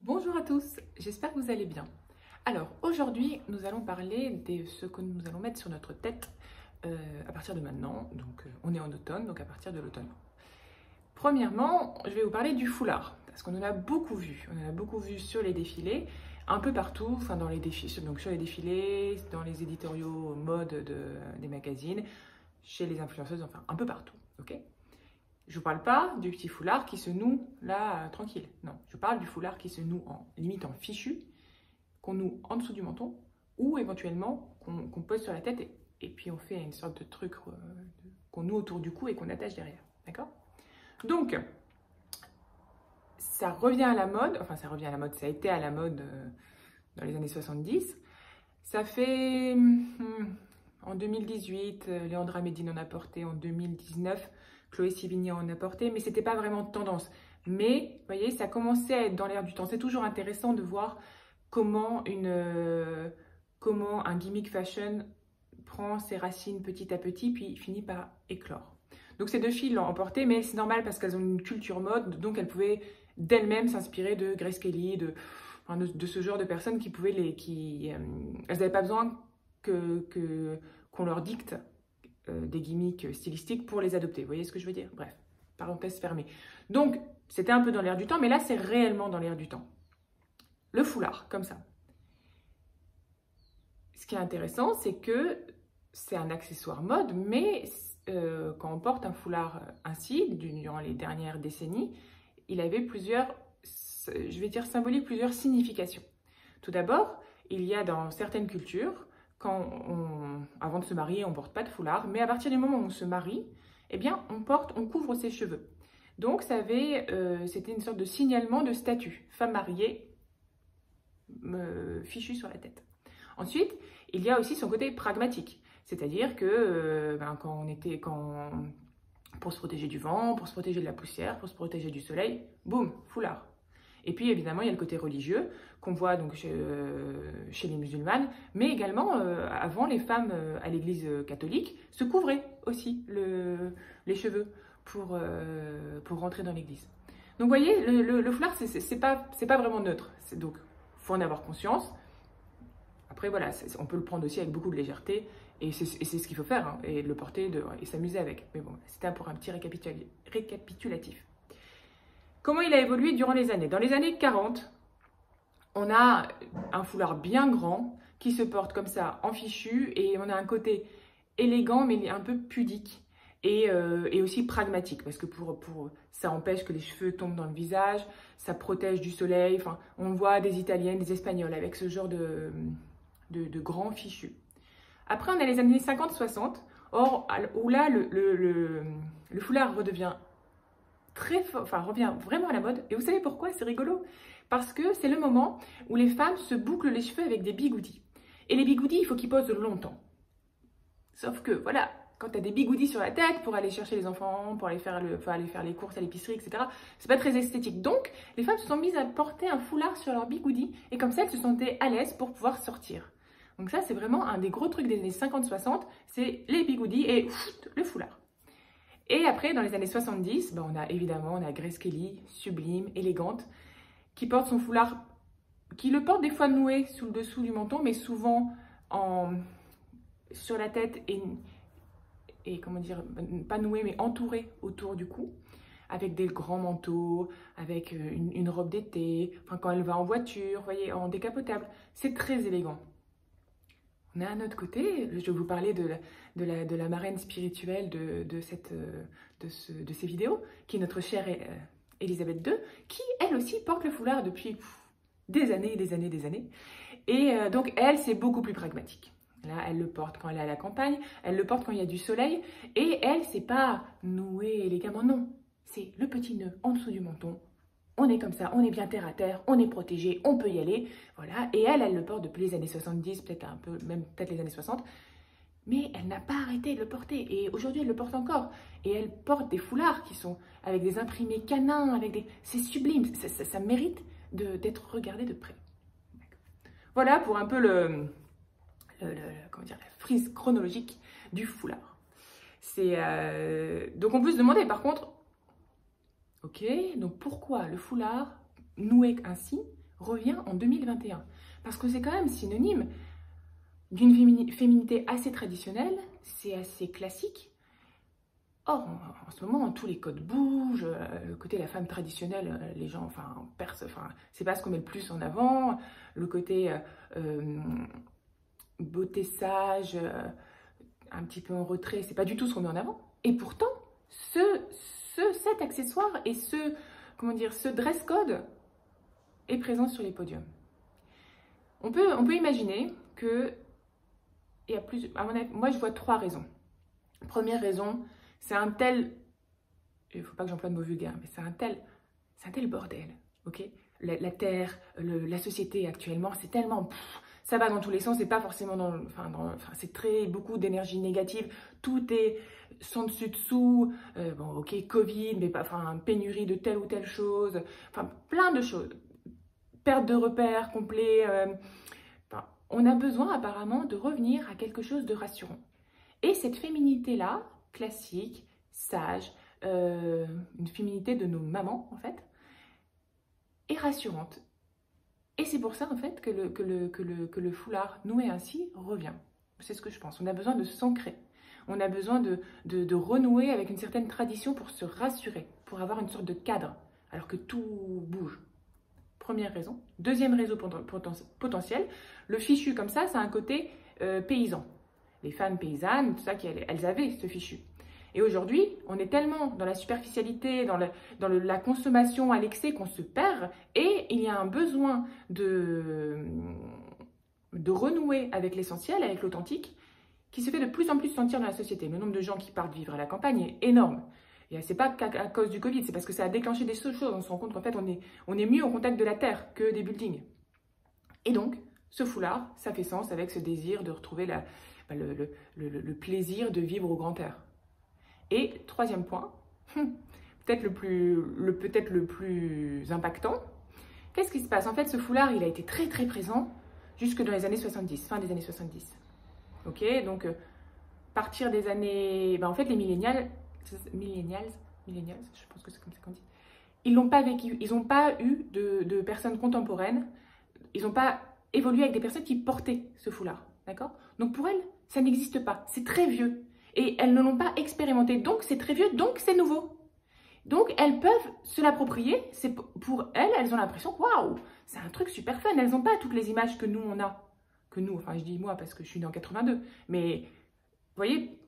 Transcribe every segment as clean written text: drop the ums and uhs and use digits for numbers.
Bonjour à tous, j'espère que vous allez bien. Alors aujourd'hui, nous allons parler de ce que nous allons mettre sur notre tête à partir de maintenant. Donc on est en automne, donc à partir de l'automne. Premièrement, je vais vous parler du foulard, parce qu'on en a beaucoup vu. On en a beaucoup vu sur les défilés, un peu partout, enfin dans les défilés, donc sur les défilés, dans les éditoriaux mode des magazines, chez les influenceuses, enfin un peu partout, ok? Je ne vous parle pas du petit foulard qui se noue là, tranquille. Non, je parle du foulard qui se noue en limite en fichu, qu'on noue en dessous du menton, ou éventuellement qu'on pose sur la tête et puis on fait une sorte de truc qu'on noue autour du cou et qu'on attache derrière. D'accord? Donc, ça revient à la mode, enfin ça revient à la mode, ça a été à la mode dans les années 70. Ça fait en 2018, Léandra Medine en a porté, en 2019, Chloé Sevigny en a porté, mais c'était pas vraiment tendance. Mais, vous voyez, ça commençait à être dans l'air du temps. C'est toujours intéressant de voir comment un gimmick fashion prend ses racines petit à petit, puis finit par éclore. Donc ces deux filles l'ont emporté, mais c'est normal parce qu'elles ont une culture mode, donc elles pouvaient d'elles-mêmes s'inspirer de Grace Kelly, de ce genre de personnes qui pouvaient elles n'avaient pas besoin qu'on leur dicte des gimmicks stylistiques pour les adopter. Vous voyez ce que je veux dire? Bref, parenthèse fermée. Donc, c'était un peu dans l'air du temps, mais là, c'est réellement dans l'air du temps. Le foulard, comme ça. Ce qui est intéressant, c'est que c'est un accessoire mode, mais quand on porte un foulard ainsi, durant les dernières décennies, il avait plusieurs, je vais dire symbolique, plusieurs significations. Tout d'abord, il y a dans certaines cultures, avant de se marier, on ne porte pas de foulard, mais à partir du moment où on se marie, eh bien, on couvre ses cheveux. Donc, c'était une sorte de signalement de statut. Femme mariée, fichue sur la tête. Ensuite, il y a aussi son côté pragmatique. C'est-à-dire que pour se protéger du vent, pour se protéger de la poussière, pour se protéger du soleil, boum, foulard. Et puis évidemment, il y a le côté religieux qu'on voit donc chez les musulmanes, mais également avant, les femmes à l'église catholique se couvraient aussi les cheveux pour rentrer dans l'église. Donc vous voyez, le foulard, c'est pas vraiment neutre. Donc, il faut en avoir conscience. Après, voilà, on peut le prendre aussi avec beaucoup de légèreté, et c'est ce qu'il faut faire, hein, et le porter et s'amuser avec. Mais bon, c'était pour un petit récapitulatif. Comment il a évolué durant les années? Dans les années 40, on a un foulard bien grand qui se porte comme ça en fichu et on a un côté élégant mais un peu pudique et aussi pragmatique parce que ça empêche que les cheveux tombent dans le visage, ça protège du soleil. Enfin, on voit des Italiennes, des Espagnols avec ce genre de grands fichus. Après, on a les années 50-60, où là, le foulard redevient revient vraiment à la mode. Et vous savez pourquoi? C'est rigolo. Parce que c'est le moment où les femmes se bouclent les cheveux avec des bigoudis. Et les bigoudis, il faut qu'ils posent longtemps. Sauf que, voilà, quand tu as des bigoudis sur la tête pour aller chercher les enfants, pour aller faire les courses à l'épicerie, etc., c'est pas très esthétique. Donc, les femmes se sont mises à porter un foulard sur leurs bigoudis. Et comme ça, elles se sentaient à l'aise pour pouvoir sortir. Donc ça, c'est vraiment un des gros trucs des années 50-60. C'est les bigoudis et le foulard. Et après, dans les années 70, on a Grace Kelly, sublime, élégante, qui porte son foulard, qui le porte des fois noué sous le dessous du menton, mais souvent sur la tête et comment dire, pas noué, mais entouré autour du cou, avec des grands manteaux, avec une robe d'été, enfin quand elle va en voiture, vous voyez, en décapotable. C'est très élégant. On a un autre côté, je vais vous parler de la marraine spirituelle de ces vidéos, qui est notre chère Elisabeth II, qui elle aussi porte le foulard depuis des années et des années et des années. Et donc elle, c'est beaucoup plus pragmatique. Là, elle le porte quand elle est à la campagne, elle le porte quand il y a du soleil, et elle, c'est pas noué élégamment, non. C'est le petit nœud en dessous du menton. On est comme ça, on est bien terre à terre, on est protégé, on peut y aller, voilà. Et elle le porte depuis les années 70, peut-être les années 60, mais elle n'a pas arrêté de le porter. Et aujourd'hui, elle le porte encore. Et elle porte des foulards qui sont avec des imprimés canins, c'est sublime, ça mérite d'être regardé de près. Voilà pour un peu comment dire, la frise chronologique du foulard. Donc on peut se demander par contre, ok, donc pourquoi le foulard noué ainsi revient en 2021. Parce que c'est quand même synonyme d'une féminité assez traditionnelle, c'est assez classique. Or, en ce moment, tous les codes bougent, le côté de la femme traditionnelle, les gens, c'est pas ce qu'on met le plus en avant, le côté beauté sage, un petit peu en retrait, c'est pas du tout ce qu'on met en avant. Et pourtant, cet accessoire et ce dress code est présent sur les podiums. On peut imaginer que, il y a moi je vois 3 raisons. Première raison, c'est un tel, il ne faut pas que j'emploie de mots vulgaires, mais c'est un tel bordel, ok? La terre, la société actuellement, c'est tellement, ça va dans tous les sens, c'est pas forcément c'est beaucoup d'énergie négative, tout est sans dessus dessous, bon ok, Covid, mais pénurie de telle ou telle chose, plein de choses, perte de repères complet, on a besoin apparemment de revenir à quelque chose de rassurant. Et cette féminité-là, classique, sage, une féminité de nos mamans en fait, est rassurante. Et c'est pour ça en fait que le foulard noué ainsi revient. C'est ce que je pense. On a besoin de s'ancrer. On a besoin de renouer avec une certaine tradition pour se rassurer, pour avoir une sorte de cadre, alors que tout bouge. Première raison. Deuxième raison potentielle, le fichu comme ça, c'est un côté paysan. Les femmes paysannes, tout ça, elles avaient ce fichu. Et aujourd'hui, on est tellement dans la superficialité, dans la consommation à l'excès qu'on se perd, et il y a un besoin de renouer avec l'essentiel, avec l'authentique, qui se fait de plus en plus sentir dans la société. Le nombre de gens qui partent vivre à la campagne est énorme. Et c'est pas qu'à cause du Covid, c'est parce que ça a déclenché des choses. On se rend compte qu'en fait, on est mieux au contact de la terre que des buildings. Et donc, ce foulard, ça fait sens avec ce désir de retrouver le plaisir de vivre au grand air. Et troisième point, peut-être le plus impactant, qu'est-ce qui se passe? En fait, ce foulard, il a été très très présent jusque dans les années 70, fin des années 70. Ok, donc partir des années, en fait, les millennials, je pense que c'est comme ça qu'on dit, ils n'ont pas vécu, ils n'ont pas eu de personnes contemporaines, ils n'ont pas évolué avec des personnes qui portaient ce foulard, d'accord? Donc pour elles, ça n'existe pas, c'est très vieux. Et elles ne l'ont pas expérimenté, donc c'est très vieux, donc c'est nouveau. Donc elles peuvent se l'approprier, pour elles, elles ont l'impression que waouh, c'est un truc super fun, elles n'ont pas toutes les images que nous on a, enfin je dis moi parce que je suis née en 82, mais vous voyez,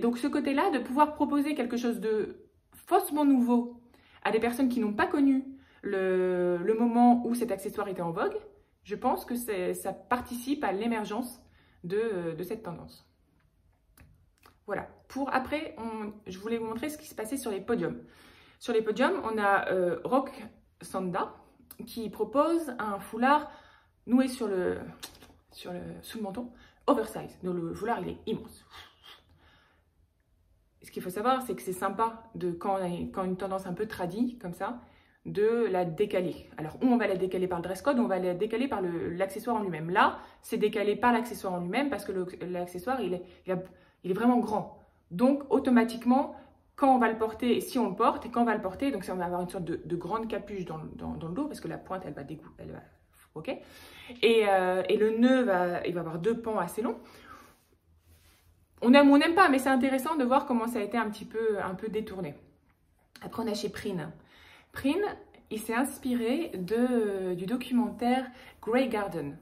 donc ce côté-là de pouvoir proposer quelque chose de faussement nouveau à des personnes qui n'ont pas connu le moment où cet accessoire était en vogue, je pense que ça participe à l'émergence de cette tendance. Voilà. Après, je voulais vous montrer ce qui se passait sur les podiums. Sur les podiums, on a Rock Sanda qui propose un foulard noué sous le menton, oversize. Donc le foulard, il est immense. Ce qu'il faut savoir, c'est que c'est sympa, quand une tendance un peu tradie, comme ça, de la décaler. Alors, ou on va la décaler par le dress code, ou on va la décaler par l'accessoire en lui-même. Là, c'est décalé par l'accessoire en lui-même parce que l'accessoire, il est vraiment grand. Donc, automatiquement, quand on va le porter, si on le porte, et quand on va le porter, donc ça, on va avoir une sorte de grande capuche dans le dos, parce que la pointe, elle va ok. Et le nœud, il va avoir 2 pans assez longs. On aime ou on n'aime pas, mais c'est intéressant de voir comment ça a été un peu détourné. Après, on a chez Prine. Prine, il s'est inspiré du documentaire Grey Garden.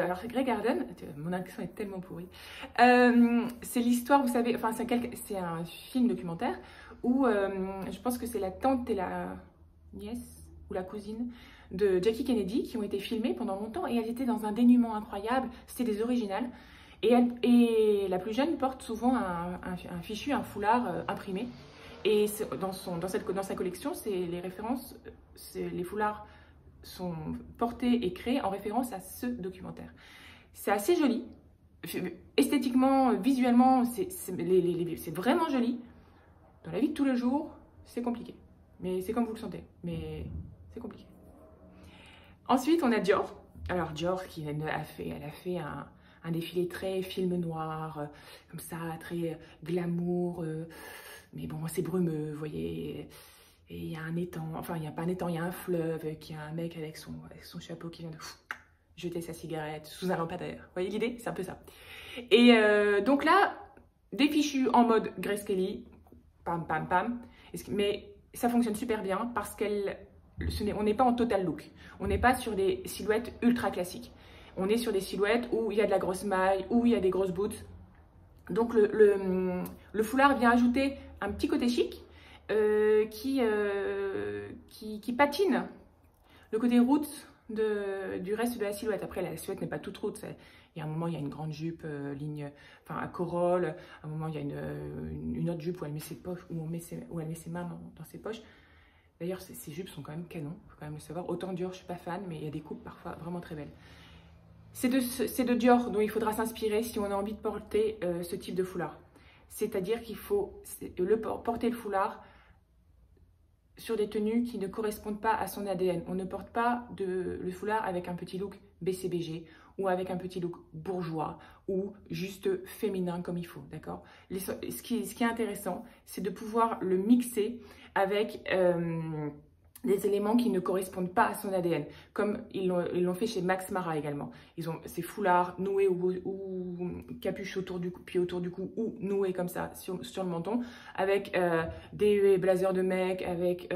Alors, Grey Garden, mon accent est tellement pourri, c'est l'histoire, vous savez, enfin c'est un film documentaire où je pense que c'est la tante et la nièce ou la cousine de Jackie Kennedy qui ont été filmées pendant longtemps et elles étaient dans un dénuement incroyable, c'était des originales. Et la plus jeune porte souvent un fichu, un foulard imprimé. Et dans sa collection, les références, les foulards sont portés et créés en référence à ce documentaire. C'est assez joli. Esthétiquement, visuellement, c'est vraiment joli. Dans la vie de tous les jours, c'est compliqué. Mais c'est comme vous le sentez. Mais c'est compliqué. Ensuite, on a Dior. Alors, Dior, elle a fait un défilé très film noir, comme ça, très glamour. Mais bon, c'est brumeux, vous voyez. et il y a un étang, enfin il n'y a pas un étang, il y a un fleuve, qui a un mec avec son chapeau qui vient de jeter sa cigarette sous un lampadaire. Vous voyez l'idée? C'est un peu ça. Et donc là, des fichus en mode Grace Kelly, pam pam pam, mais ça fonctionne super bien parce on n'est pas en total look, on n'est pas sur des silhouettes ultra classiques, on est sur des silhouettes où il y a de la grosse maille, où il y a des grosses boots. Donc le foulard vient ajouter un petit côté chic qui patine le côté roots du reste de la silhouette. Après, la silhouette n'est pas toute roots. Il y a un moment, il y a une grande jupe à corolle. À un moment, il y a une autre jupe où elle met ses poches, où elle met ses mains dans ses poches. D'ailleurs, ces jupes sont quand même canon, il faut quand même le savoir. Autant Dior, je ne suis pas fan, mais il y a des coupes parfois vraiment très belles. C'est de Dior dont il faudra s'inspirer si on a envie de porter ce type de foulard. C'est-à-dire qu'il faut porter le foulard sur des tenues qui ne correspondent pas à son ADN. On ne porte pas le foulard avec un petit look BCBG ou avec un petit look bourgeois ou juste féminin comme il faut, d'accord? Ce qui est intéressant, c'est de pouvoir le mixer avec des éléments qui ne correspondent pas à son ADN, comme ils l'ont fait chez Max Mara également. Ils ont ces foulards noués ou capuche autour du cou, puis autour du cou, ou noués comme ça sur le menton, avec des blazers de mec, avec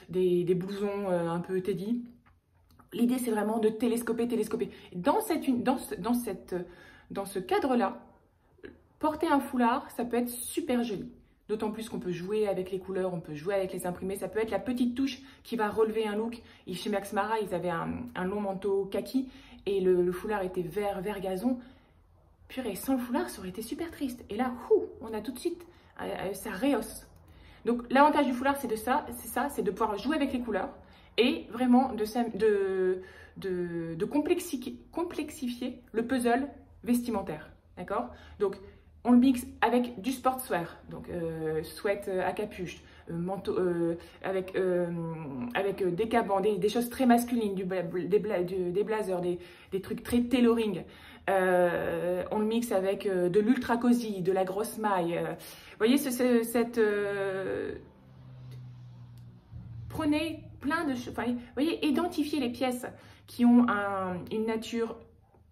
des blousons un peu Teddy. L'idée, c'est vraiment de télescoper. Dans ce cadre-là, porter un foulard, ça peut être super joli. D'autant plus qu'on peut jouer avec les couleurs, on peut jouer avec les imprimés. Ça peut être la petite touche qui va relever un look. Et chez Max Mara, ils avaient un long manteau kaki et le foulard était vert gazon. Purée, sans le foulard, ça aurait été super triste. Et là, on a tout de suite, ça rehausse. Donc, l'avantage du foulard, c'est de pouvoir jouer avec les couleurs et vraiment de complexifier le puzzle vestimentaire. D'accord? Donc, on le mixe avec du sportswear, donc sweat à capuche, manteau, avec des cabans, des choses très masculines, des blazers, des trucs très tailoring. On le mixe avec de l'ultra cosy, de la grosse maille. Vous voyez, prenez plein de choses. Vous voyez, identifiez les pièces qui ont une nature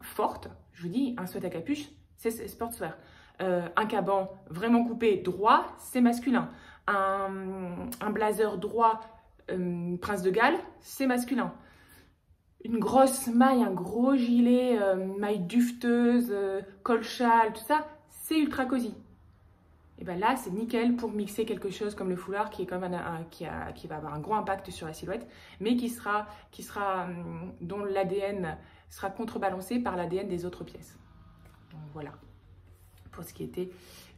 forte. Je vous dis, un sweat à capuche, c'est sportswear. Un caban vraiment coupé droit, c'est masculin. Un blazer droit Prince de Galles, c'est masculin. Une grosse maille, un gros gilet, maille dufteuse, col châle, tout ça, c'est ultra cosy. Et bien là, c'est nickel pour mixer quelque chose comme le foulard qui est comme qui va avoir un gros impact sur la silhouette, mais dont l'ADN sera contrebalancé par l'ADN des autres pièces. Donc voilà. Pour ce qui était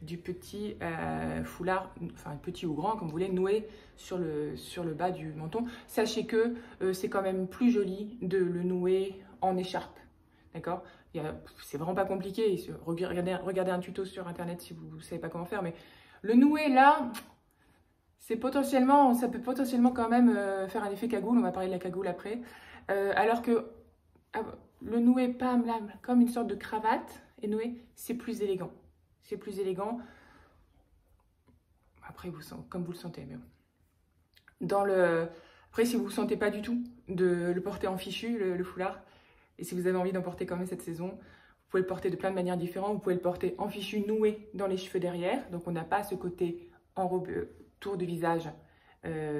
du petit foulard, enfin petit ou grand, comme vous voulez, noué sur le bas du menton. Sachez que c'est quand même plus joli de le nouer en écharpe, d'accord? C'est vraiment pas compliqué, regardez un tuto sur internet si vous ne savez pas comment faire, mais le nouer là, ça peut potentiellement quand même faire un effet cagoule, on va parler de la cagoule après, alors que le nouer pam, là, comme une sorte de cravate, et noué, c'est plus élégant. C'est plus élégant. Après, comme vous le sentez. Mais bon. Après, si vous ne vous sentez pas du tout de le porter en fichu, le foulard, et si vous avez envie d'en porter quand même cette saison, vous pouvez le porter de plein de manières différentes. Vous pouvez le porter en fichu noué dans les cheveux derrière. Donc, on n'a pas ce côté enrobé tour du visage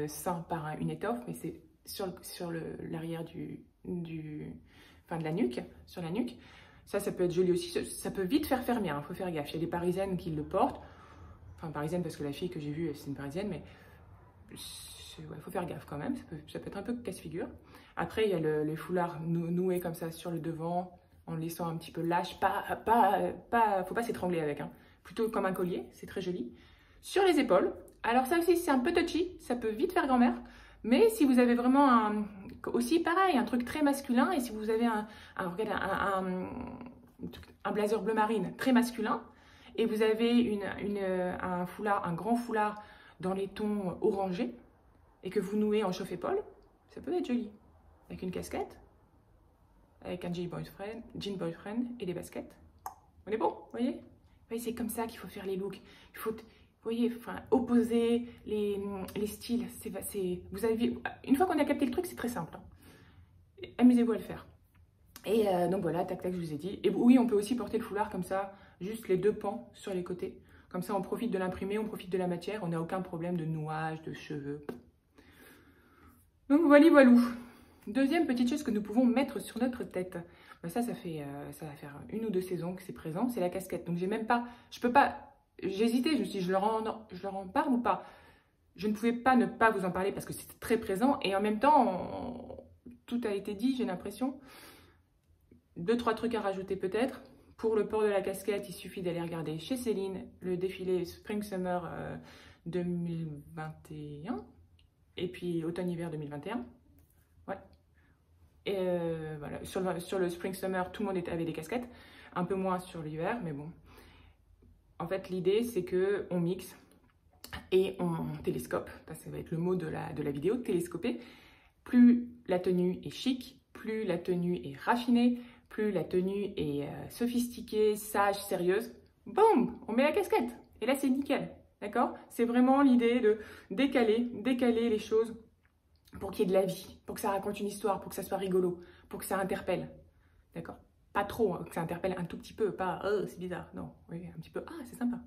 ceint par une étoffe, mais c'est sur l'arrière de la nuque, sur la nuque. Ça peut être joli aussi. Ça peut vite faire fermer, il faut faire gaffe. Il y a des parisiennes qui le portent. Enfin, parisienne parce que la fille que j'ai vue, c'est une parisienne, mais il faut faire gaffe quand même. Ça peut être un peu casse-figure. Après, il y a les foulards noués comme ça sur le devant, en le laissant un petit peu lâche. Faut pas s'étrangler avec. Plutôt comme un collier, c'est très joli. Sur les épaules. Alors ça aussi, c'est un peu touchy. Ça peut vite faire grand-mère. Mais si vous avez vraiment aussi pareil, un truc très masculin, et si vous avez un blazer bleu marine très masculin, et vous avez un grand foulard dans les tons orangés, et que vous nouez en chauffe-épaule, ça peut être joli. Avec une casquette, avec un jean boyfriend et des baskets. On est bon, vous voyez? C'est comme ça qu'il faut faire les looks. voyez, enfin, opposer les styles. Vous avez, une fois qu'on a capté le truc, c'est très simple. Hein. Amusez-vous à le faire. Et donc voilà, tac tac, je vous ai dit. Et oui, on peut aussi porter le foulard comme ça, juste les deux pans sur les côtés. Comme ça, on profite de l'imprimé, on profite de la matière, on n'a aucun problème de nouage, de cheveux. Donc voilà, voilou. Deuxième petite chose que nous pouvons mettre sur notre tête. Ben ça va faire 1 ou 2 saisons que c'est présent, c'est la casquette. Donc j'ai même pas, je peux pas, j'ai hésité, je me suis dit, je leur en parle ou pas. Je ne pouvais pas ne pas vous en parler parce que c'était très présent et en même temps, tout a été dit, j'ai l'impression. 2-3 trucs à rajouter peut-être. Pour le port de la casquette, il suffit d'aller regarder chez Céline le défilé Spring-Summer 2021 et puis Automne-Hiver 2021. Ouais. Et voilà. Sur le Spring-Summer, tout le monde avait des casquettes. Un peu moins sur l'hiver, mais bon. En fait, l'idée, c'est qu'on mixe et on télescope. Ça va être le mot de la vidéo, télescoper. Plus la tenue est chic, plus la tenue est raffinée, plus la tenue est sophistiquée, sage, sérieuse, boum, on met la casquette. Et là, c'est nickel, d'accord? C'est vraiment l'idée de décaler les choses pour qu'il y ait de la vie, pour que ça raconte une histoire, pour que ça soit rigolo, pour que ça interpelle, d'accord? Pas trop, hein, que ça interpelle un tout petit peu, pas « oh, c'est bizarre », non, oui, un petit peu « ah, c'est sympa ».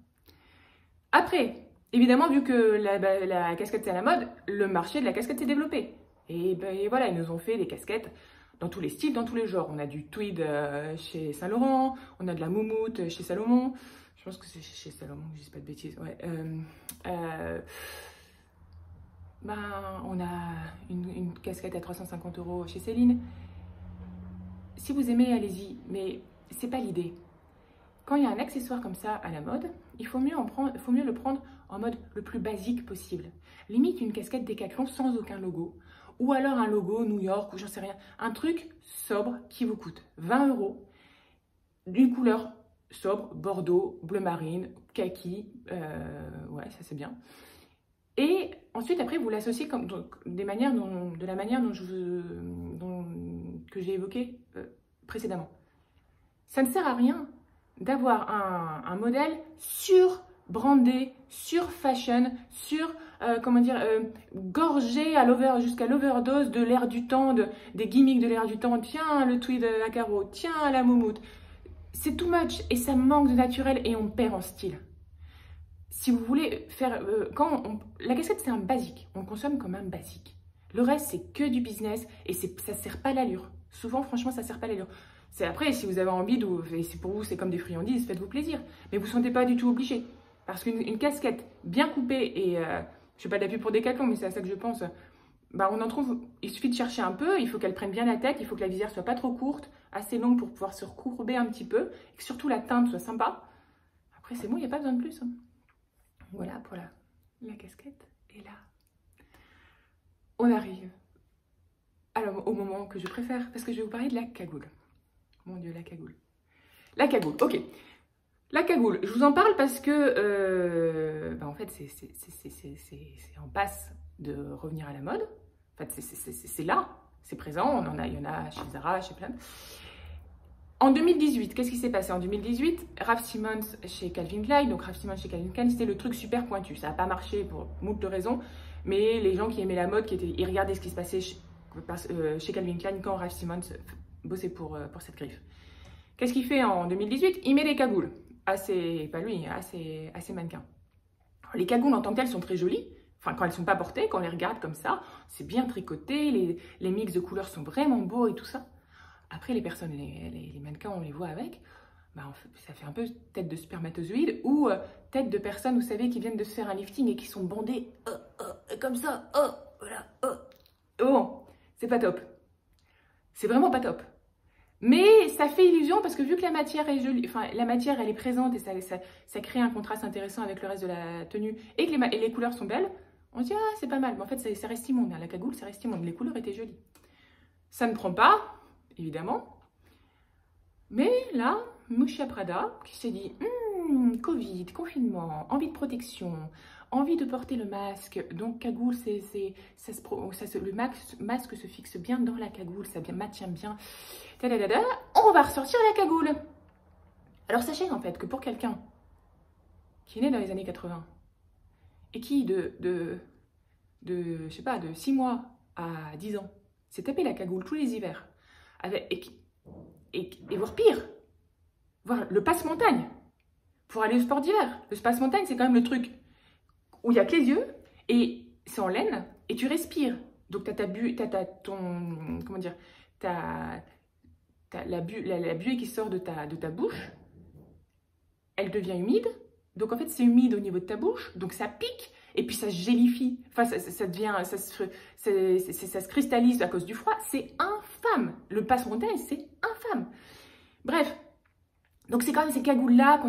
Après, évidemment, vu que la casquette c'est à la mode, le marché de la casquette s'est développé. Et voilà, ils nous ont fait des casquettes dans tous les styles, dans tous les genres. On a du tweed chez Saint-Laurent, on a de la moumoute chez Salomon. Je pense que c'est chez Salomon, je ne dis pas de bêtises. Ouais. On a une casquette à 350 € chez Céline. Si vous aimez, allez-y, mais c'est pas l'idée. Quand il y a un accessoire comme ça à la mode, il faut mieux le prendre en mode le plus basique possible. Limite une casquette Décathlon sans aucun logo. Ou alors un logo New York ou j'en sais rien. Un truc sobre qui vous coûte 20 €, d'une couleur sobre, bordeaux, bleu marine, kaki, ouais ça c'est bien. Et ensuite après vous l'associez de la manière que j'ai évoqué précédemment. Ça ne sert à rien d'avoir un modèle sur-brandé, sur-fashion, gorgé jusqu'à l'overdose de l'air du temps, des gimmicks de l'air du temps. Tiens, le tweed à carreaux, tiens, la moumoute. C'est too much et ça manque de naturel et on perd en style. Si vous voulez faire... la casquette, c'est un basique. On le consomme comme un basique. Le reste, c'est que du business et ça ne sert pas l'allure. Souvent, franchement, ça ne sert pas l'allure. C'est après, si vous avez envie, et pour vous, c'est comme des friandises, faites-vous plaisir. Mais vous ne sentez pas du tout obligé. Parce qu'une casquette bien coupée, et je ne fais pas d'appui pour Décathlon, mais c'est à ça que je pense, on en trouve, il suffit de chercher un peu, il faut qu'elle prenne bien la tête, il faut que la visière soit pas trop courte, assez longue pour pouvoir se recourber un petit peu, et que surtout la teinte soit sympa. Après, c'est bon, il n'y a pas besoin de plus. Hein. Voilà pour la casquette. Et là, on arrive alors, au moment que je préfère, parce que je vais vous parler de la cagoule. Mon Dieu, la cagoule. La cagoule, ok. La cagoule, je vous en parle parce que, en fait, c'est en passe de revenir à la mode. En fait, c'est là, c'est présent, il y en a chez Zara, chez plein. En 2018, qu'est-ce qui s'est passé en 2018? Raf Simons chez Calvin Klein. Donc, Raf Simons chez Calvin Klein, c'était le truc super pointu. Ça n'a pas marché pour moult de raisons, mais les gens qui aimaient la mode, ils regardaient ce qui se passait chez Calvin Klein quand Raf Simons bossait pour cette griffe. Qu'est-ce qu'il fait en 2018? Il met des cagoules. Assez mannequins. Alors, les cagoules en tant que telles sont très jolies. Enfin, quand elles ne sont pas portées, quand on les regarde comme ça, c'est bien tricoté, les mix de couleurs sont vraiment beaux et tout ça. Après, les personnes, les mannequins, on les voit avec, ça fait un peu tête de spermatozoïde ou tête de personnes, vous savez, qui viennent de se faire un lifting et qui sont bandées comme ça, voilà, oh, c'est pas top. C'est vraiment pas top. Mais ça fait illusion parce que vu que la matière est jolie, enfin la matière elle est présente et ça crée un contraste intéressant avec le reste de la tenue et que les couleurs sont belles, on se dit ah c'est pas mal. Mais en fait ça reste immonde, la cagoule ça reste immonde, les couleurs étaient jolies. Ça ne prend pas, évidemment. Mais là, Musha Prada qui s'est dit Covid, confinement, envie de protection, envie de porter le masque, donc cagoule, le masque se fixe bien dans la cagoule, ça maintient bien. On va ressortir la cagoule. Alors sachez en fait que pour quelqu'un qui est né dans les années 80, et qui, je sais pas, de 6 mois à 10 ans, s'est tapé la cagoule tous les hivers, et voire pire, voir le passe-montagne, pour aller au sport d'hiver. Le passe-montagne, c'est quand même le truc où il n'y a que les yeux, et c'est en laine, et tu respires. Donc, tu as comment dire, la buée qui sort de ta bouche, elle devient humide. Donc, en fait, c'est humide au niveau de ta bouche, donc ça pique, et puis ça se gélifie. Enfin, ça se cristallise à cause du froid. C'est infâme. Le passe-montagne, c'est infâme. Bref, donc c'est quand même ces cagoules-là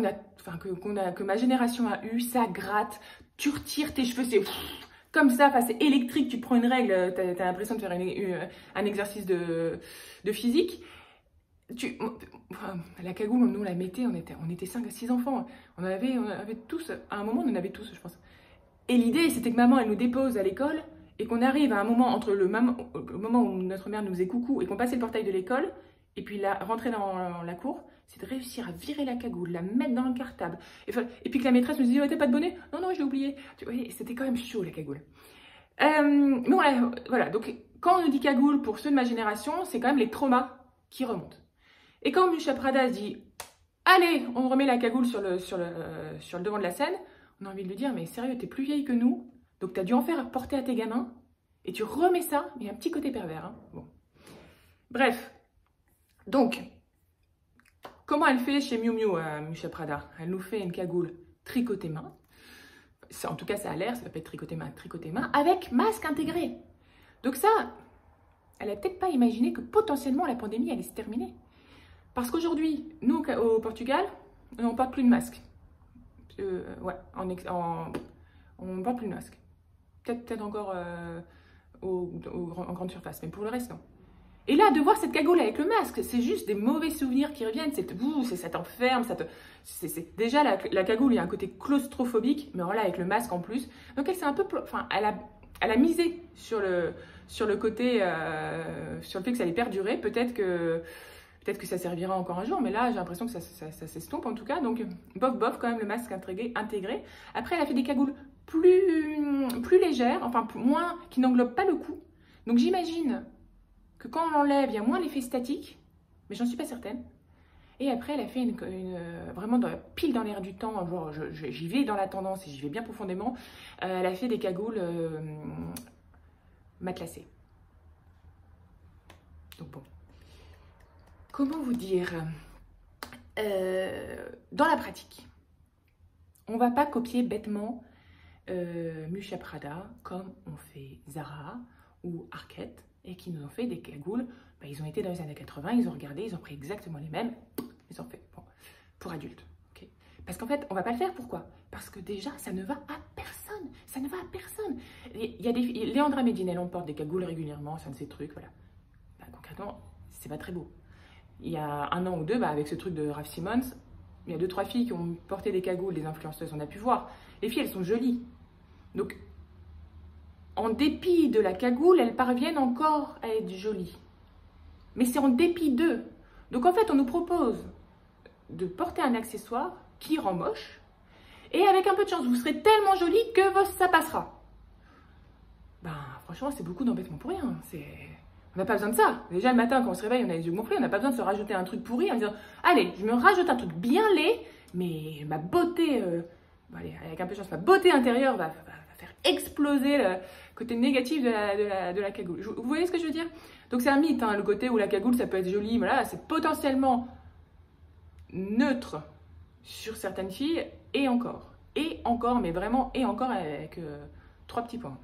que ma génération a eu. Ça gratte, tu retires tes cheveux, c'est comme ça, enfin, c'est électrique. Tu prends une règle, tu as l'impression de faire un exercice de physique. La cagoule, nous on la mettait, on était 5 à 6 enfants. On avait tous, à un moment on en avait tous, je pense. Et l'idée c'était que maman elle nous dépose à l'école et qu'on arrive à un moment entre le moment où notre mère nous faisait coucou et qu'on passait le portail de l'école et puis rentrer dans la cour, c'est de réussir à virer la cagoule, la mettre dans le cartable. Et puis que la maîtresse nous disait, oh, t'as pas de bonnet? Non, non, je l'ai oublié. C'était quand même chaud la cagoule. Mais voilà, donc quand on nous dit cagoule, pour ceux de ma génération, c'est quand même les traumas qui remontent. Et quand Miuccia Prada se dit « Allez, on remet la cagoule sur le devant de la scène », on a envie de lui dire « Mais sérieux, t'es plus vieille que nous, donc t'as dû en faire porter à tes gamins, et tu remets ça, il y a un petit côté pervers. Hein. » Bon. Bref, donc, comment elle fait chez Miu Miu, Miuccia Prada? Elle nous fait une cagoule tricotée main. En tout cas, ça a l'air, ça va pas être tricotée main, avec masque intégré. Donc ça, elle n'a peut-être pas imaginé que potentiellement la pandémie allait se terminer. Parce qu'aujourd'hui, nous, au Portugal, on ne porte plus de masque. Ouais, on ne porte plus de masque. Peut-être encore en grande surface, mais pour le reste, non. Et là, de voir cette cagoule avec le masque, c'est juste des mauvais souvenirs qui reviennent. Ça t'enferme, déjà, la cagoule, il y a un côté claustrophobique, mais voilà, avec le masque en plus. Donc, elle s'est un peu... Enfin, elle a misé sur le côté... sur le fait que ça allait perdurer. Peut-être que ça servira encore un jour, mais là, j'ai l'impression que ça s'estompe en tout cas. Donc, bof, quand même, le masque intégré. Après, elle a fait des cagoules plus légères, enfin, moins, qui n'englobent pas le cou. Donc, j'imagine que quand on l'enlève, il y a moins l'effet statique, mais j'en suis pas certaine. Et après, elle a fait vraiment pile dans l'air du temps, genre, j'y vais dans la tendance et j'y vais bien profondément. Elle a fait des cagoules matelassées. Donc, bon. Comment vous dire, dans la pratique, on ne va pas copier bêtement Miuccia Prada comme on fait Zara ou Arket et qui nous ont fait des cagoules. Bah, ils ont été dans les années 80, ils ont regardé, ils ont pris exactement les mêmes, ils ont fait pour adultes. Okay, parce qu'en fait, on ne va pas le faire. Pourquoi? Parce que déjà, ça ne va à personne. Ça ne va à personne. Léandra Medine, elle porte des cagoules régulièrement, c'est un de ces trucs, voilà. Bah, concrètement, c'est pas très beau. Il y a 1 an ou 2, avec ce truc de Raf Simons, il y a 2-3 filles qui ont porté des cagoules, des influenceuses, on a pu voir. Les filles, elles sont jolies. Donc, en dépit de la cagoule, elles parviennent encore à être jolies. Mais c'est en dépit d'eux. Donc, en fait, on nous propose de porter un accessoire qui rend moche. Et avec un peu de chance, vous serez tellement jolie que ça passera. Ben, franchement, c'est beaucoup d'embêtement pour rien. On n'a pas besoin de ça. Déjà, le matin, quand on se réveille, on a les yeux gonflés. On n'a pas besoin de se rajouter un truc pourri en disant « Allez, je me rajoute un truc bien laid, mais ma beauté, allez, avec un peu de chance, ma beauté intérieure va faire exploser le côté négatif de la cagoule. » Vous voyez ce que je veux dire? Donc, c'est un mythe, hein, le côté où la cagoule, ça peut être joli. Voilà, c'est potentiellement neutre sur certaines filles et encore, mais vraiment et encore avec 3 petits points.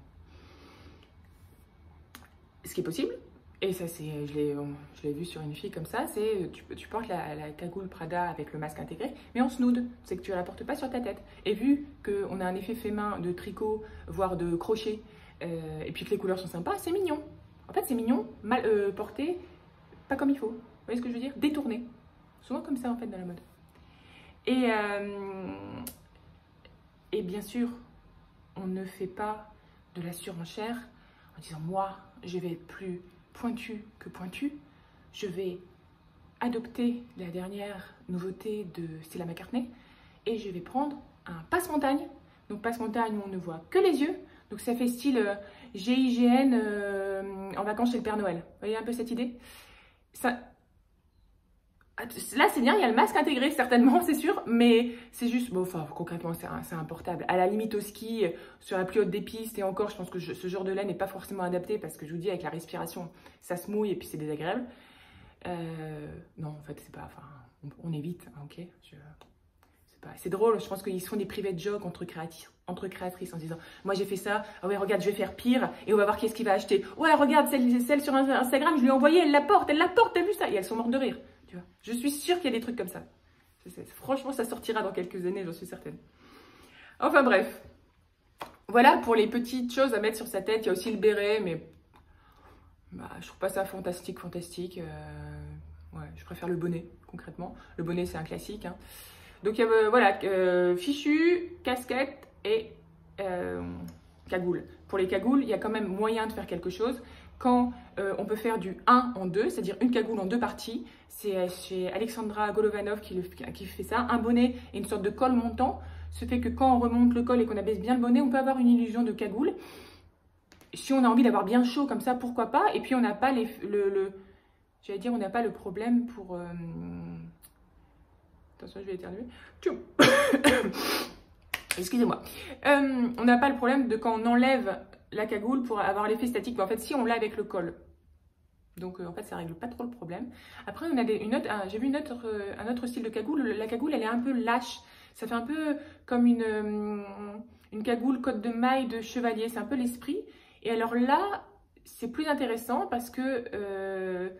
Ce qui est possible. Et ça, je l'ai vu sur une fille comme ça, c'est tu portes la cagoule Prada avec le masque intégré, mais en snood, c'est que tu ne la portes pas sur ta tête. Et vu qu'on a un effet fait main de tricot, voire de crochet, et puis que les couleurs sont sympas, c'est mignon. En fait, c'est mignon, porté, pas comme il faut. Vous voyez ce que je veux dire? Détourné. Souvent comme ça, en fait, dans la mode. Et bien sûr, on ne fait pas de la surenchère en disant, moi, je vais être plus pointu que pointu, je vais adopter la dernière nouveauté de Stella McCartney et je vais prendre un passe-montagne Donc passe-montagne où on ne voit que les yeux. Donc ça fait style GIGN en vacances chez le Père Noël. Vous voyez un peu cette idée? Ça... Là c'est bien, il y a le masque intégré certainement, c'est sûr, mais c'est juste, bon, enfin concrètement c'est un portable. À la limite au ski, sur la plus haute des pistes, et encore je pense que ce genre de lait n'est pas forcément adapté parce que je vous dis avec la respiration, ça se mouille et puis c'est désagréable. Non en fait c'est pas, enfin on évite, hein, ok, c'est drôle, je pense qu'ils se font des private jokes entre créatrices en se disant « Moi j'ai fait ça, ah ouais regarde je vais faire pire et on va voir qui est-ce qui va acheter. Ouais regarde celle sur Instagram, je lui ai envoyé, elle la porte, t'as vu ça ?» Et elles sont mortes de rire, tu vois. Je suis sûre qu'il y a des trucs comme ça. Franchement ça sortira dans quelques années, j'en suis certaine. Enfin bref, voilà pour les petites choses à mettre sur sa tête. Il y a aussi le béret, mais bah, je trouve pas ça fantastique. Ouais, je préfère le bonnet concrètement. Le bonnet c'est un classique, hein. Donc, voilà, fichu, casquette et cagoule. Pour les cagoules, il y a quand même moyen de faire quelque chose. Quand on peut faire du 1 en 2, c'est-à-dire une cagoule en 2 parties, c'est chez Alexandra Golovanov qui fait ça. Un bonnet et une sorte de col montant. Ce fait que quand on remonte le col et qu'on abaisse bien le bonnet, on peut avoir une illusion de cagoule. Si on a envie d'avoir bien chaud comme ça, pourquoi pas. Et puis, on n'a pas on n'a pas le problème pour... Attention, je vais éternuer. Excusez-moi. On n'a pas le problème de quand on enlève la cagoule pour avoir l'effet statique. Mais en fait, si on l'a avec le col. Donc, en fait, ça ne règle pas trop le problème. Après, on a j'ai vu un autre style de cagoule. La cagoule, elle est un peu lâche. Ça fait un peu comme une cagoule côte de maille de chevalier. C'est un peu l'esprit. Et alors là, c'est plus intéressant parce que...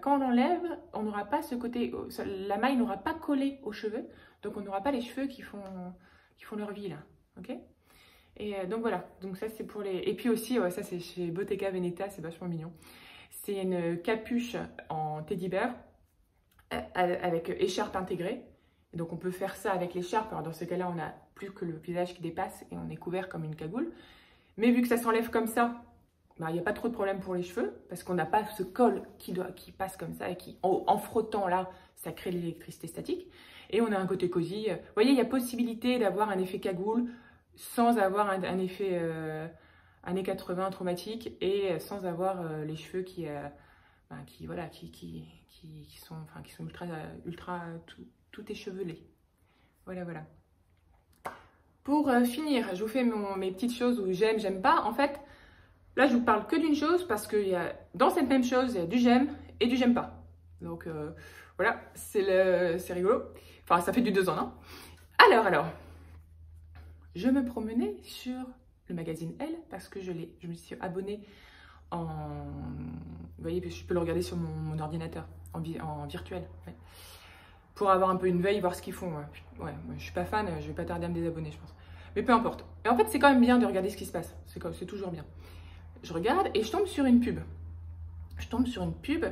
quand on l'enlève, on n'aura pas ce côté, la maille n'aura pas collé aux cheveux, donc on n'aura pas les cheveux qui font leur vie là, ok? Et donc voilà, donc ça c'est pour les... Et puis aussi, ouais, ça c'est chez Bottega Veneta, c'est vachement mignon. C'est une capuche en teddy bear avec écharpe intégrée. Et donc on peut faire ça avec l'écharpe, alors dans ce cas-là on a plus que le visage qui dépasse et on est couvert comme une cagoule. Mais vu que ça s'enlève comme ça, il n'y a pas trop de problème pour les cheveux, parce qu'on n'a pas ce col qui passe comme ça, et qui, en frottant là, ça crée l'électricité statique. Et on a un côté cosy. Vous voyez, il y a possibilité d'avoir un effet cagoule, sans avoir un effet années 80 traumatique, et sans avoir les cheveux qui sont ultra tout échevelés. Voilà, voilà. Pour finir, je vous fais mes petites choses où j'aime pas. En fait, là, je vous parle que d'une chose parce que dans cette même chose, il y a du j'aime et du j'aime pas. Donc, voilà, c'est rigolo. Enfin, ça fait du 2 ans, non? Alors, je me promenais sur le magazine Elle parce que je me suis abonnée en... Vous voyez, je peux le regarder sur mon ordinateur, en virtuel. Ouais. Pour avoir un peu une veille, voir ce qu'ils font. Ouais, je suis pas fan, je vais pas tarder à me désabonner, je pense. Mais peu importe. Et en fait, c'est quand même bien de regarder ce qui se passe. C'est toujours bien. Je regarde et je tombe sur une pub. Je tombe sur une pub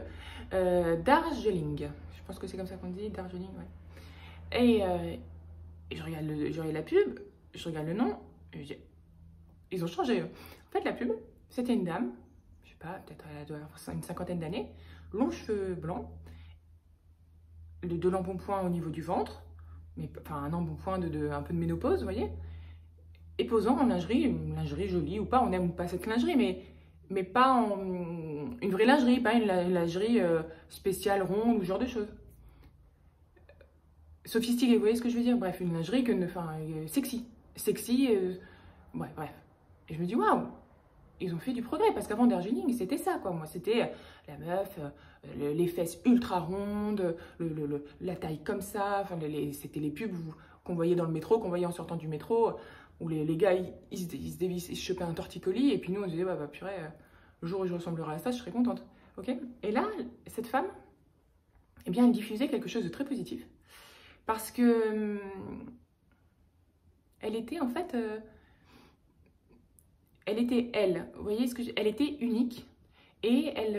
Darjeeling. Je pense que c'est comme ça qu'on dit, Darjeeling, ouais. Et je regarde la pub, je regarde le nom, et je dis, ils ont changé. En fait, la pub, c'était une dame, je sais pas, peut-être elle doit avoir une cinquantaine d'années, longs cheveux blancs, de l'embonpoint au niveau du ventre, mais enfin un embonpoint un peu de ménopause, vous voyez, et posant en lingerie, une lingerie jolie ou pas, on n'aime pas cette lingerie, mais pas une vraie lingerie, pas une lingerie spéciale, ronde ou ce genre de choses. Sophistiquée, vous voyez ce que je veux dire? Bref, une lingerie sexy. Ouais, bref. Et je me dis, waouh, ils ont fait du progrès, parce qu'avant Darjeeling, c'était ça, quoi. Moi, c'était la meuf, les fesses ultra rondes, la taille comme ça, enfin, c'était les pubs qu'on voyait dans le métro, qu'on voyait en sortant du métro, où les gars, ils se dévissent, ils se chopaient un torticolis, et puis nous, on se disait, bah purée, le jour où je ressemblerai à ça, je serais contente. Ok? Et là, cette femme, eh bien, elle diffusait quelque chose de très positif, parce que elle était, en fait, elle était elle. Vous voyez ce que elle était unique, et elle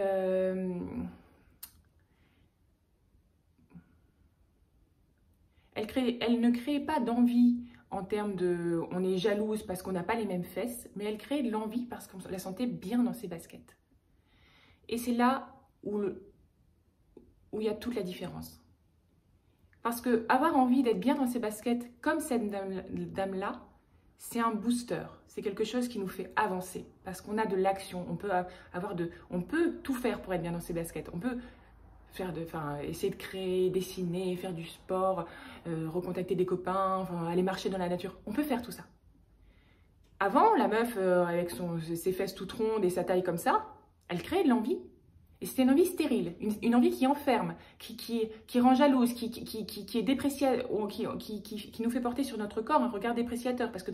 ne créait pas d'envie en termes de on est jalouse parce qu'on n'a pas les mêmes fesses, mais elle créait de l'envie parce qu'on la sentait bien dans ses baskets. Et c'est là où il y a toute la différence. Parce que avoir envie d'être bien dans ses baskets comme cette dame-là, c'est un booster. C'est quelque chose qui nous fait avancer parce qu'on a de l'action. On peut tout faire pour être bien dans ses baskets. On peut essayer de créer, dessiner, faire du sport, recontacter des copains, aller marcher dans la nature. On peut faire tout ça. Avant, la meuf, avec ses fesses toutes rondes et sa taille comme ça, elle créait de l'envie. Et c'était une envie stérile, une envie qui enferme, qui rend jalouse, qui est dépréciateur, qui nous fait porter sur notre corps un regard dépréciateur. Parce que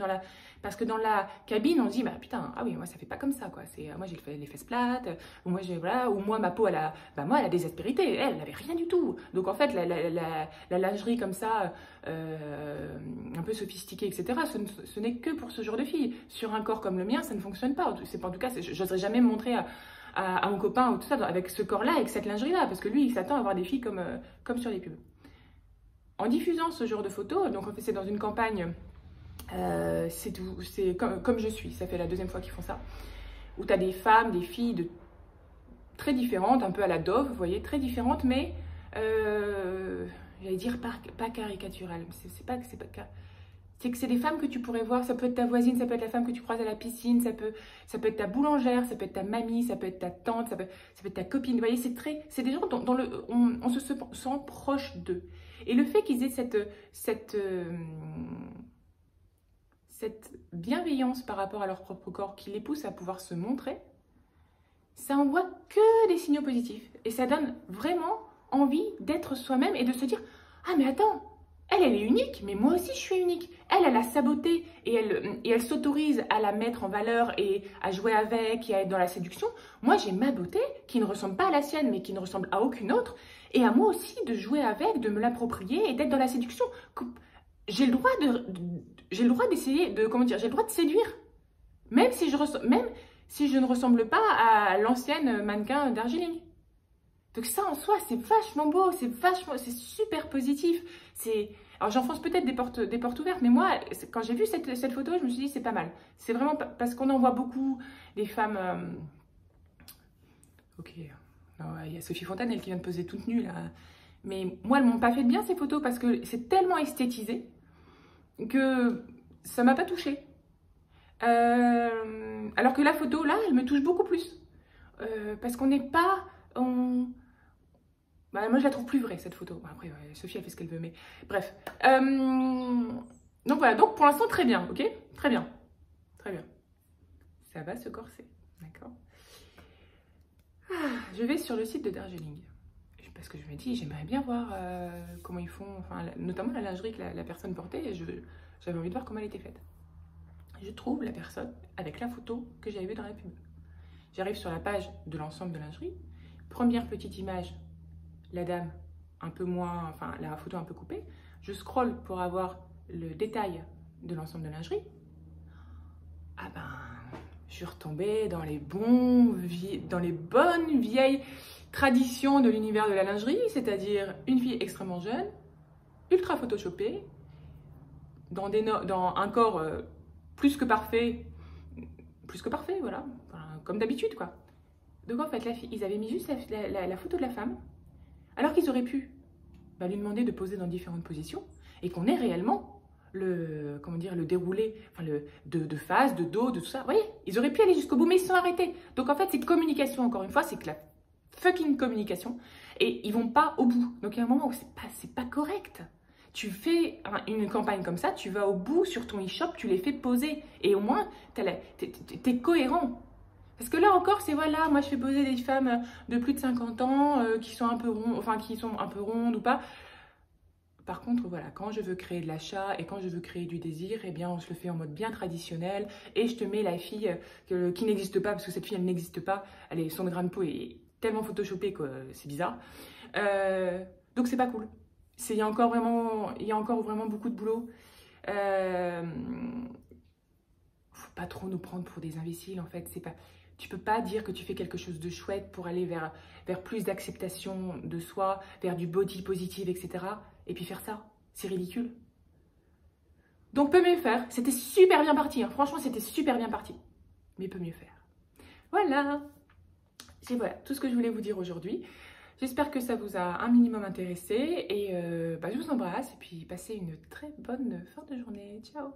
dans la cabine, on se dit, bah putain, ah oui, moi ça fait pas comme ça, quoi. Moi j'ai les fesses plates, ou moi ma peau, elle a des aspérités, elle n'avait rien du tout. Donc en fait, la lingerie comme ça, un peu sophistiquée, etc., ce n'est que pour ce genre de filles. Sur un corps comme le mien, ça ne fonctionne pas. En tout cas, je n'oserais jamais me montrer à mon copain ou tout ça, avec ce corps-là, avec cette lingerie-là, parce que lui, il s'attend à voir des filles comme sur les pubs. En diffusant ce genre de photos, donc c'est dans une campagne, c'est comme je suis, ça fait la deuxième fois qu'ils font ça, où tu as des femmes, des filles très différentes, un peu à la Dove, vous voyez, très différentes, mais j'allais dire pas caricaturales, c'est que c'est des femmes que tu pourrais voir, ça peut être ta voisine, ça peut être la femme que tu croises à la piscine, ça peut être ta boulangère, ça peut être ta mamie, ça peut être ta tante, ça peut être ta copine. Vous voyez, c'est des gens dont on se sent proche d'eux. Et le fait qu'ils aient cette bienveillance par rapport à leur propre corps qui les pousse à pouvoir se montrer, ça envoie que des signaux positifs. Et ça donne vraiment envie d'être soi-même et de se dire « Ah mais attends !» Elle est unique, mais moi aussi je suis unique. Elle a sa beauté et elle s'autorise à la mettre en valeur et à jouer avec et à être dans la séduction. Moi, j'ai ma beauté qui ne ressemble pas à la sienne, mais qui ne ressemble à aucune autre. Et à moi aussi de jouer avec, de me l'approprier et d'être dans la séduction. J'ai le droit d'essayer j'ai le droit de séduire. Même si je ne ressemble pas à l'ancienne mannequin Darjeeling. Donc ça en soi, c'est vachement beau, c'est super positif. Alors j'enfonce peut-être des portes ouvertes, mais moi, quand j'ai vu cette photo, je me suis dit c'est pas mal. C'est vraiment parce qu'on en voit beaucoup des femmes. Ok, il y a Sophie Fontanelle qui vient de poser toute nue là. Mais moi, elles m'ont pas fait de bien ces photos parce que c'est tellement esthétisé que ça m'a pas touchée. Alors que la photo là, elle me touche beaucoup plus parce qu'on n'est pas moi, je la trouve plus vraie, cette photo. Bon, après, Sophie, elle fait ce qu'elle veut, mais bref. Donc voilà, donc pour l'instant, très bien, ok? Très bien. Très bien. Ça va se corser, d'accord? Je vais sur le site de Darjeeling. Parce que je me dis, j'aimerais bien voir comment ils font, notamment la lingerie que la personne portait. J'avais envie de voir comment elle était faite. Je trouve la personne avec la photo que j'avais vue dans la pub. J'arrive sur la page de l'ensemble de lingerie. Première petite image, la dame un peu moins, la photo un peu coupée. Je scrolle pour avoir le détail de l'ensemble de lingerie. Ah ben, je suis retombée dans les bonnes vieilles traditions de l'univers de la lingerie, c'est-à-dire une fille extrêmement jeune, ultra photoshopée, dans un corps plus que parfait, voilà, comme d'habitude quoi. Donc en fait, ils avaient mis juste la photo de la femme, alors qu'ils auraient pu lui demander de poser dans différentes positions et qu'on ait réellement le déroulé, de face, de dos, de tout ça. Vous voyez, ils auraient pu aller jusqu'au bout, mais ils se sont arrêtés. Donc en fait, c'est communication, encore une fois, c'est que la fucking communication, et ils vont pas au bout. Donc il y a un moment où c'est pas correct. Tu fais une campagne comme ça, tu vas au bout sur ton e-shop, tu les fais poser, et au moins, t'es cohérent. Parce que là encore, c'est voilà, moi je fais poser des femmes de plus de 50 ans qui sont un peu rondes ou pas. Par contre, voilà, quand je veux créer de l'achat et quand je veux créer du désir, eh bien, je le fais en mode bien traditionnel et je te mets la fille qui n'existe pas, parce que cette fille, elle n'existe pas. Son grain de peau est tellement photoshopé que c'est bizarre. Donc, c'est pas cool. Il y a encore vraiment beaucoup de boulot. Faut pas trop nous prendre pour des imbéciles, en fait. Tu peux pas dire que tu fais quelque chose de chouette pour aller vers plus d'acceptation de soi, vers du body positive, etc. Et puis faire ça, c'est ridicule. Donc peut mieux faire. C'était super bien parti, hein. Franchement, c'était super bien parti. Mais peut mieux faire. Voilà. C'est voilà tout ce que je voulais vous dire aujourd'hui. J'espère que ça vous a un minimum intéressé. Et je vous embrasse. Et puis passez une très bonne fin de journée. Ciao.